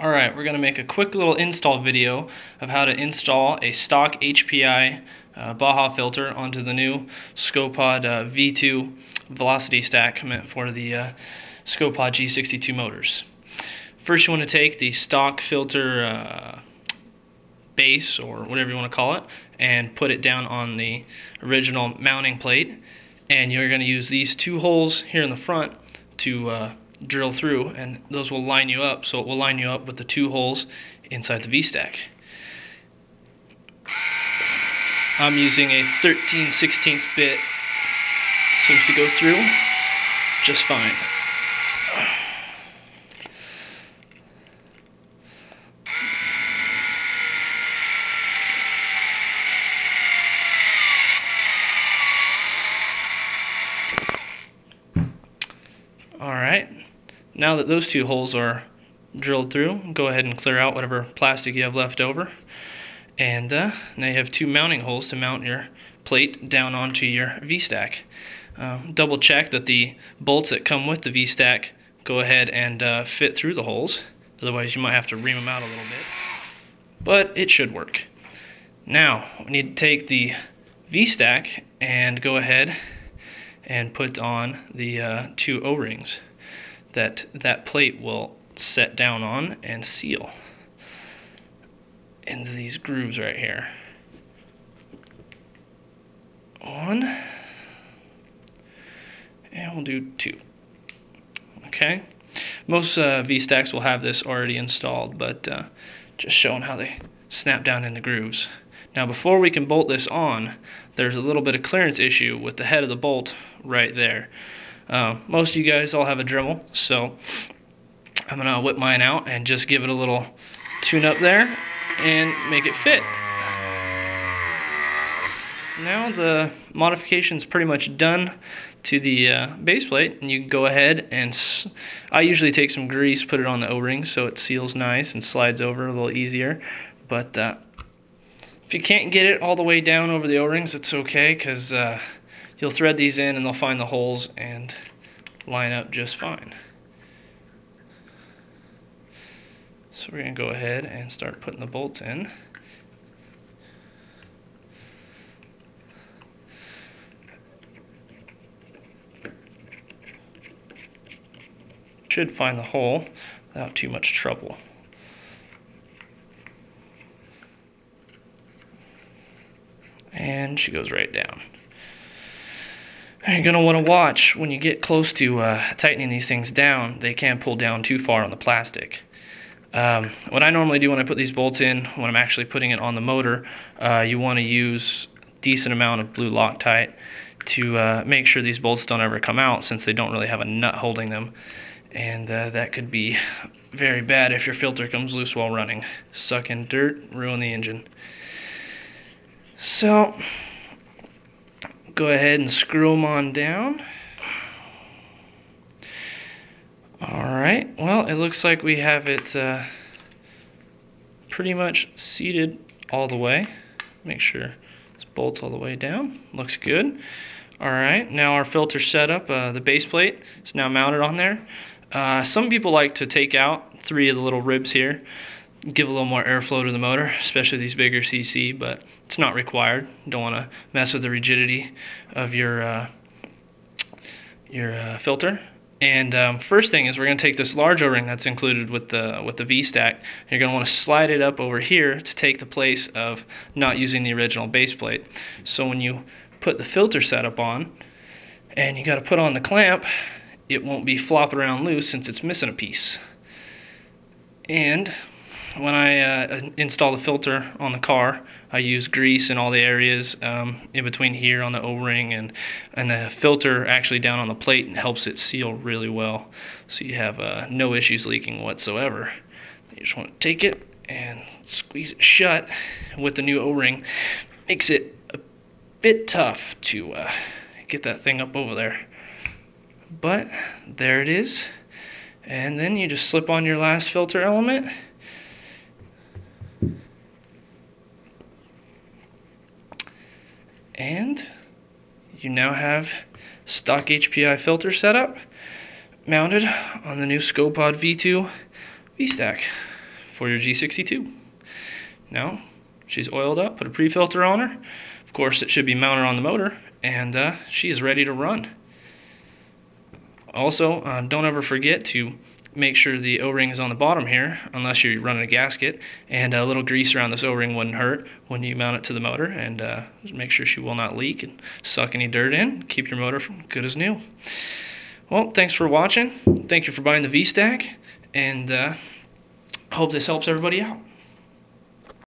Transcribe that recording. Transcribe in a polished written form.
Alright, we're going to make a quick little install video of how to install a stock HPI Baja filter onto the new SKOPOD V2 velocity stack meant for the SKOPOD G62 motors. First you want to take the stock filter base, or whatever you want to call it, and put it down on the original mounting plate, and you're going to use these two holes here in the front to drill through, and those will line you up, so it will line you up with the two holes inside the V-Stack. I'm using a 13/16 bit. Seems to go through just fine. Alright, now that those two holes are drilled through, go ahead and clear out whatever plastic you have left over. And now you have two mounting holes to mount your plate down onto your V-Stack. Double check that the bolts that come with the V-Stack go ahead and fit through the holes. Otherwise you might have to ream them out a little bit. But it should work. Now we need to take the V-Stack and go ahead and put on the two O-rings that plate will set down on and seal into these grooves right here. One, and we'll do two. Okay, most V-Stacks will have this already installed, but just showing how they snap down in the grooves. Now before we can bolt this on, there's a little bit of clearance issue with the head of the bolt right there. Most of you guys all have a Dremel, so I'm going to whip mine out and just give it a little tune up there and make it fit. Now the modification's pretty much done to the base plate, and you can go ahead and I usually take some grease, put it on the O-ring so it seals nice and slides over a little easier. But if you can't get it all the way down over the O-rings, it's okay, because you'll thread these in and they'll find the holes and line up just fine. So we're going to go ahead and start putting the bolts in. Should find the hole without too much trouble. And she goes right down. You're going to want to watch when you get close to tightening these things down. They can pull down too far on the plastic. What I normally do when I put these bolts in, when I'm actually putting it on the motor, you want to use a decent amount of blue Loctite to make sure these bolts don't ever come out, since they don't really have a nut holding them. And that could be very bad if your filter comes loose while running. Suck in dirt, ruin the engine. So go ahead and screw them on down. Alright, well, it looks like we have it pretty much seated all the way. Make sure this bolts all the way down. Looks good. Alright, now our filter setup, the base plate is now mounted on there. Some people like to take out 3 of the little ribs here, give a little more airflow to the motor, especially these bigger CC, but it's not required. Don't want to mess with the rigidity of your filter. And first thing is, we're going to take this large O-ring that's included with the V-Stack. You're going to want to slide it up over here to take the place of not using the original base plate. So when you put the filter setup on, and you got to put on the clamp, it won't be flopping around loose since it's missing a piece. And when I install the filter on the car, I use grease in all the areas in between here on the O-ring, and the filter actually down on the plate, and helps it seal really well, so you have no issues leaking whatsoever. You just want to take it and squeeze it shut with the new O-ring. Makes it a bit tough to get that thing up over there, but there it is. And then you just slip on your last filter element. And you now have stock HPI filter setup mounted on the new SKOPOD V2 V-Stack. for your G62. Now, she's oiled up, put a pre-filter on her. Of course, it should be mounted on the motor, and she is ready to run. Also, don't ever forget to make sure the O-ring is on the bottom here, unless you're running a gasket, and a little grease around this O-ring wouldn't hurt when you mount it to the motor, and make sure she will not leak and suck any dirt in. Keep your motor good as new. Well, thanks for watching. Thank you for buying the V-Stack, and hope this helps everybody out.